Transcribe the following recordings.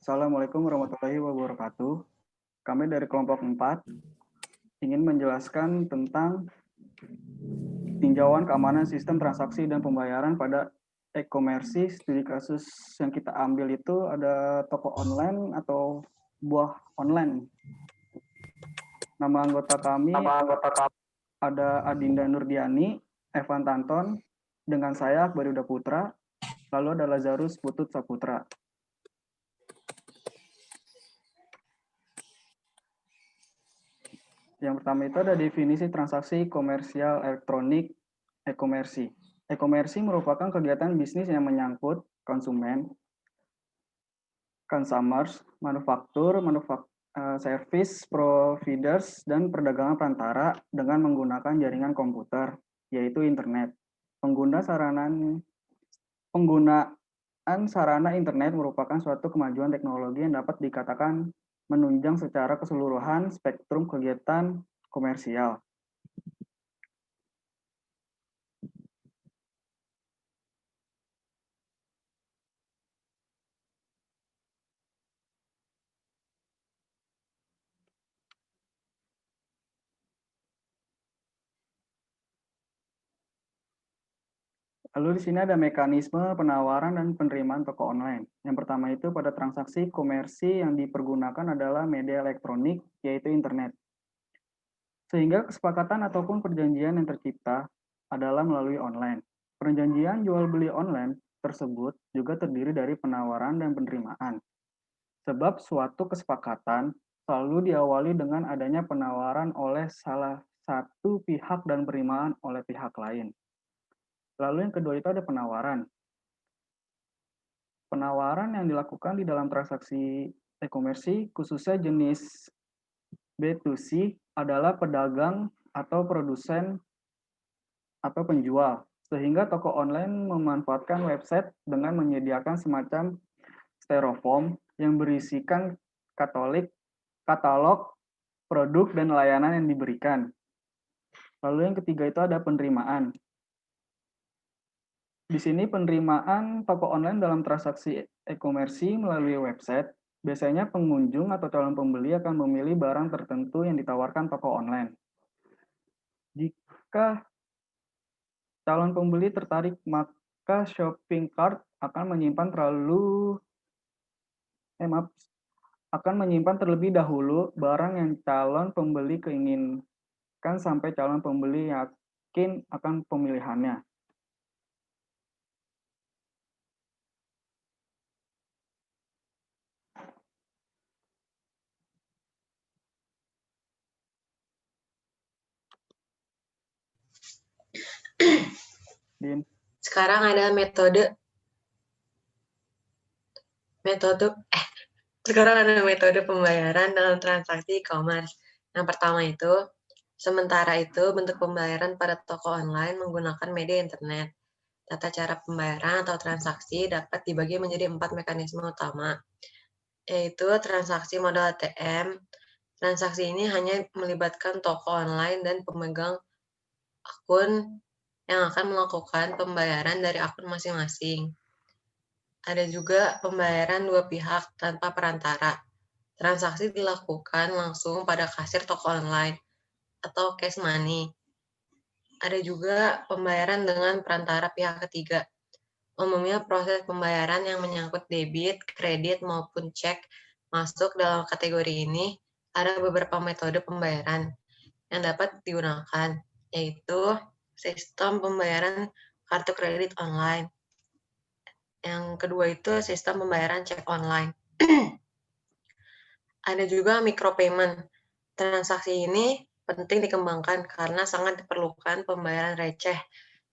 Assalamualaikum warahmatullahi wabarakatuh. Kami dari kelompok 4 ingin menjelaskan tentang tinjauan keamanan sistem transaksi dan pembayaran pada e-komersi. Studi kasus yang kita ambil itu ada toko online atau buah online. Nama anggota kami ada Adinda Nurdiani, Evan Tanton, dengan saya Akbaruda Putra, lalu ada Lazarus Putut Saputra. Yang pertama itu ada definisi transaksi komersial elektronik e-komersi. E-komersi merupakan kegiatan bisnis yang menyangkut konsumen, consumers, manufaktur, service providers, dan perdagangan perantara dengan menggunakan jaringan komputer, yaitu internet. Penggunaan sarana internet merupakan suatu kemajuan teknologi yang dapat dikatakan menunjang secara keseluruhan spektrum kegiatan komersial. Lalu di sini ada mekanisme penawaran dan penerimaan toko online. Yang pertama itu pada transaksi komersi yang dipergunakan adalah media elektronik, yaitu internet. Sehingga kesepakatan ataupun perjanjian yang tercipta adalah melalui online. Perjanjian jual beli online tersebut juga terdiri dari penawaran dan penerimaan. Sebab suatu kesepakatan selalu diawali dengan adanya penawaran oleh salah satu pihak dan penerimaan oleh pihak lain. Lalu yang kedua itu ada penawaran. Penawaran yang dilakukan di dalam transaksi e-komersi, khususnya jenis B2C, adalah pedagang atau produsen atau penjual. Sehingga toko online memanfaatkan website dengan menyediakan semacam styrofoam yang berisikan katalog, produk, dan layanan yang diberikan. Lalu yang ketiga itu ada penerimaan. Di sini penerimaan toko online dalam transaksi e-komersi melalui website, biasanya pengunjung atau calon pembeli akan memilih barang tertentu yang ditawarkan toko online. Jika calon pembeli tertarik, maka shopping cart akan menyimpan terlebih dahulu barang yang calon pembeli keinginkan sampai calon pembeli yakin akan pemilihannya. Din. Sekarang ada metode pembayaran dalam transaksi e-commerce. Yang pertama itu, sementara itu bentuk pembayaran pada toko online menggunakan media internet. Tata cara pembayaran atau transaksi dapat dibagi menjadi 4 mekanisme utama, yaitu transaksi modal ATM. Transaksi ini hanya melibatkan toko online dan pemegang akun yang akan melakukan pembayaran dari akun masing-masing. Ada juga pembayaran dua pihak tanpa perantara. Transaksi dilakukan langsung pada kasir toko online atau cash money. Ada juga pembayaran dengan perantara pihak ketiga. Umumnya proses pembayaran yang menyangkut debit, kredit, maupun cek masuk dalam kategori ini. Ada beberapa metode pembayaran yang dapat digunakan, yaitu sistem pembayaran kartu kredit online. Yang kedua itu sistem pembayaran cek online. Ada juga micropayment. Transaksi ini penting dikembangkan karena sangat diperlukan pembayaran receh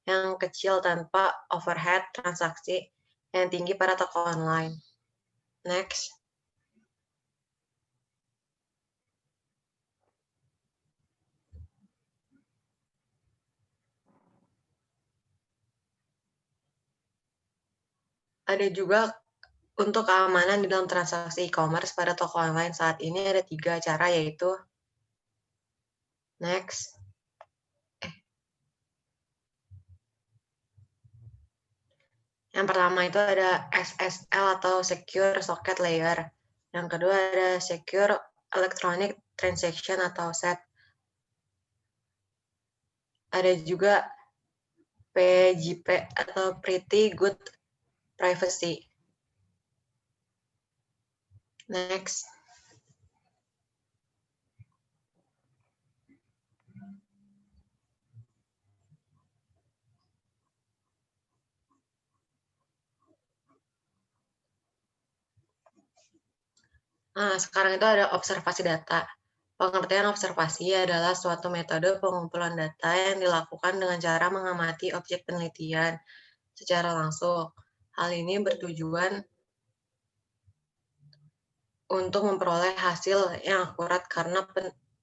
yang kecil tanpa overhead transaksi yang tinggi pada toko online. Next. Ada juga untuk keamanan di dalam transaksi e-commerce pada toko online saat ini ada 3 cara, yaitu next. Yang pertama itu ada SSL atau Secure Socket Layer. Yang kedua ada Secure Electronic Transaction atau SET. Ada juga PGP atau Pretty Good Privacy. Next. Nah, sekarang itu ada observasi data. Pengertian observasi adalah suatu metode pengumpulan data yang dilakukan dengan cara mengamati objek penelitian secara langsung. Hal ini bertujuan untuk memperoleh hasil yang akurat karena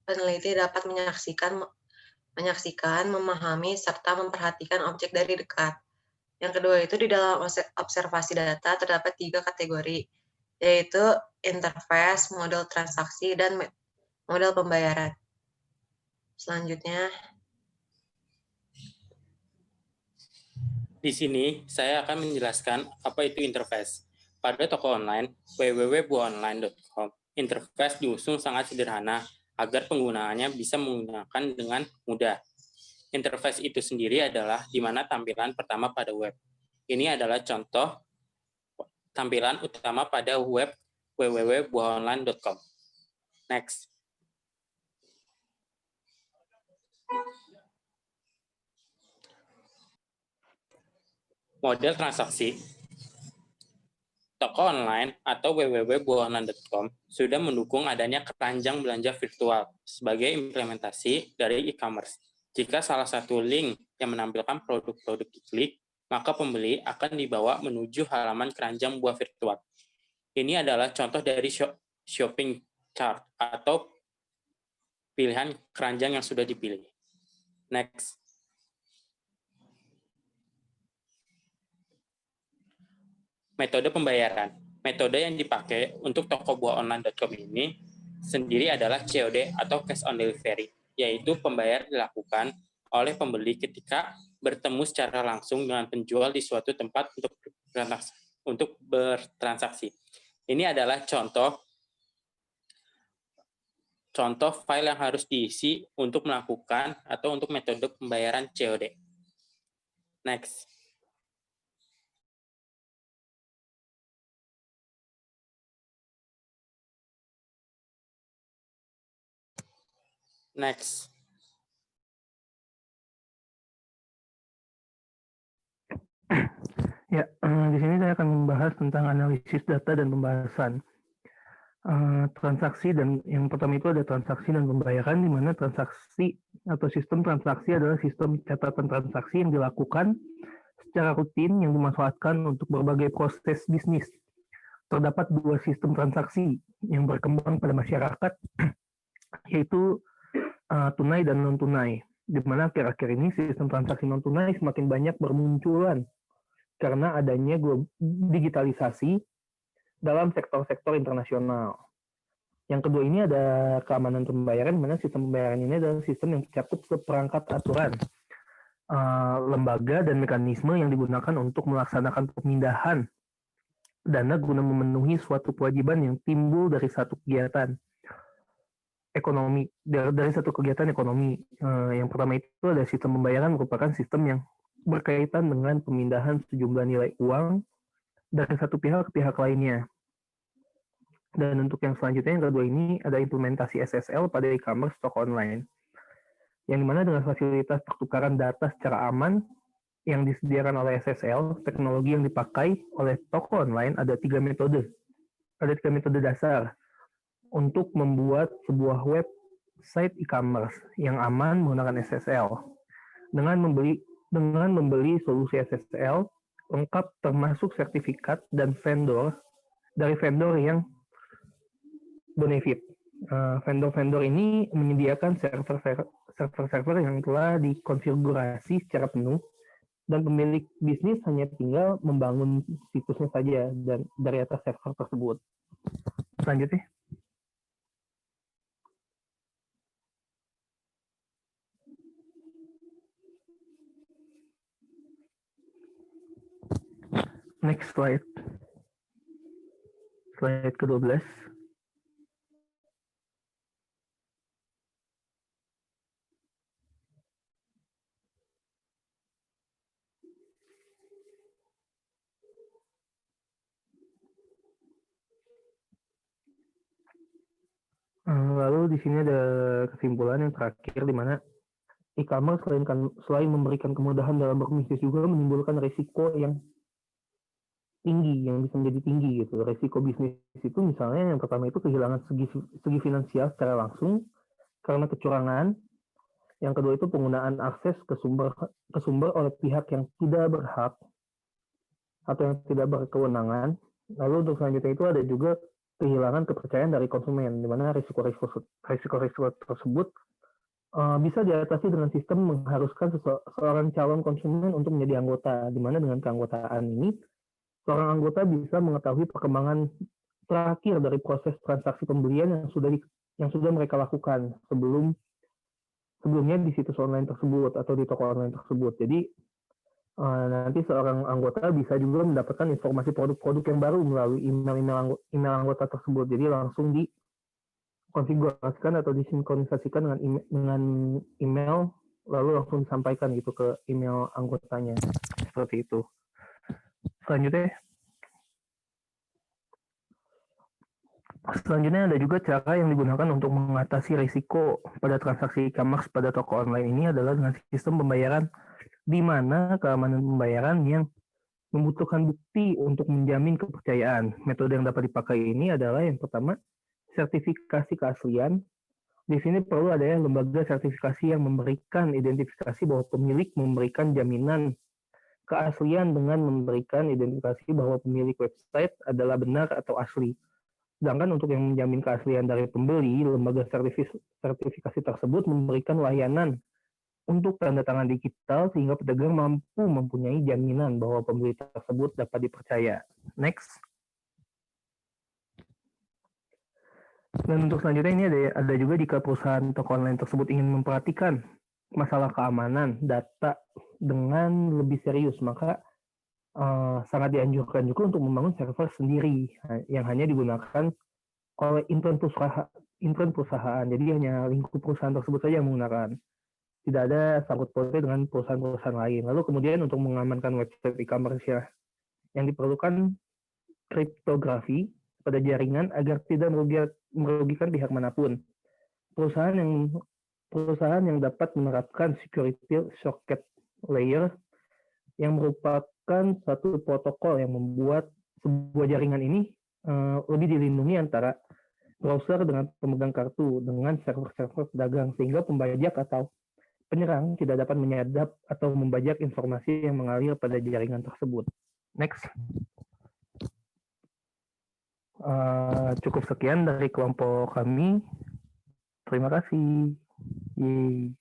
peneliti dapat menyaksikan, memahami, serta memperhatikan objek dari dekat. Yang kedua itu di dalam observasi data terdapat 3 kategori, yaitu interface, model transaksi, dan model pembayaran. Selanjutnya, di sini saya akan menjelaskan apa itu interface. Pada toko online, www.buaonline.com, interface diusung sangat sederhana agar penggunaannya bisa menggunakan dengan mudah. Interface itu sendiri adalah di mana tampilan pertama pada web. Ini adalah contoh tampilan utama pada web www.buaonline.com. Next. Model transaksi. Toko online atau www.buaonline.com sudah mendukung adanya keranjang belanja virtual sebagai implementasi dari e-commerce. Jika salah satu link yang menampilkan produk-produk diklik, maka pembeli akan dibawa menuju halaman keranjang buah virtual. Ini adalah contoh dari shopping chart atau pilihan keranjang yang sudah dipilih. Next. Metode pembayaran. Metode yang dipakai untuk toko buaonline.com ini sendiri adalah COD atau cash on delivery, yaitu pembayaran dilakukan oleh pembeli ketika bertemu secara langsung dengan penjual di suatu tempat untuk bertransaksi. Ini adalah contoh file yang harus diisi untuk melakukan atau untuk metode pembayaran COD. Next. Next. Ya, di sini saya akan membahas tentang analisis data dan pembahasan transaksi, dan yang pertama itu ada transaksi dan pembayaran, di mana transaksi atau sistem transaksi adalah sistem catatan transaksi yang dilakukan secara rutin yang dimanfaatkan untuk berbagai proses bisnis. Terdapat 2 sistem transaksi yang berkembang pada masyarakat, yaitu tunai dan non-tunai, di mana akhir-akhir ini sistem transaksi non-tunai semakin banyak bermunculan karena adanya digitalisasi dalam sektor-sektor internasional. Yang kedua ini ada keamanan pembayaran, di mana sistem pembayaran ini adalah sistem yang mencakup seperangkat aturan, lembaga, dan mekanisme yang digunakan untuk melaksanakan pemindahan dana guna memenuhi suatu kewajiban yang timbul dari satu kegiatan ekonomi. Yang pertama itu ada sistem pembayaran, merupakan sistem yang berkaitan dengan pemindahan sejumlah nilai uang dari satu pihak ke pihak lainnya. Dan untuk yang selanjutnya, yang kedua ini ada implementasi SSL pada e-commerce toko online, yang dimana dengan fasilitas pertukaran data secara aman yang disediakan oleh SSL, teknologi yang dipakai oleh toko online ada 3 metode. Ada 3 metode dasar untuk membuat sebuah website e-commerce yang aman menggunakan SSL. Dengan membeli solusi SSL lengkap termasuk sertifikat dan vendor dari vendor yang benefit. Vendor-vendor ini menyediakan server-server yang telah dikonfigurasi secara penuh, dan pemilik bisnis hanya tinggal membangun situsnya saja dan dari atas server tersebut. Selanjutnya. Next slide. Slide ke-12. Lalu di sini ada kesimpulan yang terakhir di mana e-commerce selain memberikan kemudahan dalam berbisnis juga menimbulkan risiko yang tinggi, yang bisa menjadi tinggi gitu. Risiko bisnis itu misalnya yang pertama itu kehilangan segi finansial secara langsung karena kecurangan. Yang kedua itu penggunaan akses ke sumber oleh pihak yang tidak berhak atau yang tidak berkewenangan. Lalu untuk selanjutnya itu ada juga kehilangan kepercayaan dari konsumen, di mana risiko-risiko tersebut bisa diatasi dengan sistem mengharuskan seorang calon konsumen untuk menjadi anggota, di mana dengan keanggotaan ini seorang anggota bisa mengetahui perkembangan terakhir dari proses transaksi pembelian yang sudah mereka lakukan sebelumnya di situs online tersebut atau di toko online tersebut. Jadi nanti seorang anggota bisa juga mendapatkan informasi produk-produk yang baru melalui email anggota tersebut. Jadi langsung dikonfigurasikan atau disinkronisasikan dengan email, lalu langsung disampaikan gitu ke email anggotanya. Seperti itu. Selanjutnya ada juga cara yang digunakan untuk mengatasi risiko pada transaksi e-commerce pada toko online ini adalah dengan sistem pembayaran di mana keamanan pembayaran yang membutuhkan bukti untuk menjamin kepercayaan. Metode yang dapat dipakai ini adalah yang pertama, sertifikasi keaslian. Di sini perlu adanya lembaga sertifikasi yang memberikan identifikasi bahwa pemilik memberikan jaminan keaslian dengan memberikan identifikasi bahwa pemilik website adalah benar atau asli. Sedangkan untuk yang menjamin keaslian dari pembeli, lembaga sertifikasi tersebut memberikan layanan untuk tanda tangan digital sehingga pedagang mampu mempunyai jaminan bahwa pembeli tersebut dapat dipercaya. Next. Dan untuk selanjutnya ini ada juga jika perusahaan toko online tersebut ingin memperhatikan masalah keamanan data dengan lebih serius, maka sangat dianjurkan juga untuk membangun server sendiri yang hanya digunakan oleh intern perusahaan. Jadi hanya lingkup perusahaan tersebut saja yang menggunakan. Tidak ada sangkut pautnya dengan perusahaan-perusahaan lain. Lalu kemudian untuk mengamankan website e-commerce yang diperlukan kriptografi pada jaringan agar tidak merugikan pihak manapun. Perusahaan yang dapat menerapkan security socket layer yang merupakan satu protokol yang membuat sebuah jaringan ini lebih dilindungi antara browser dengan pemegang kartu dengan server-server pedagang sehingga pembajak atau penyerang tidak dapat menyadap atau membajak informasi yang mengalir pada jaringan tersebut. Next. Cukup sekian dari kelompok kami. Terima kasih. Yeay.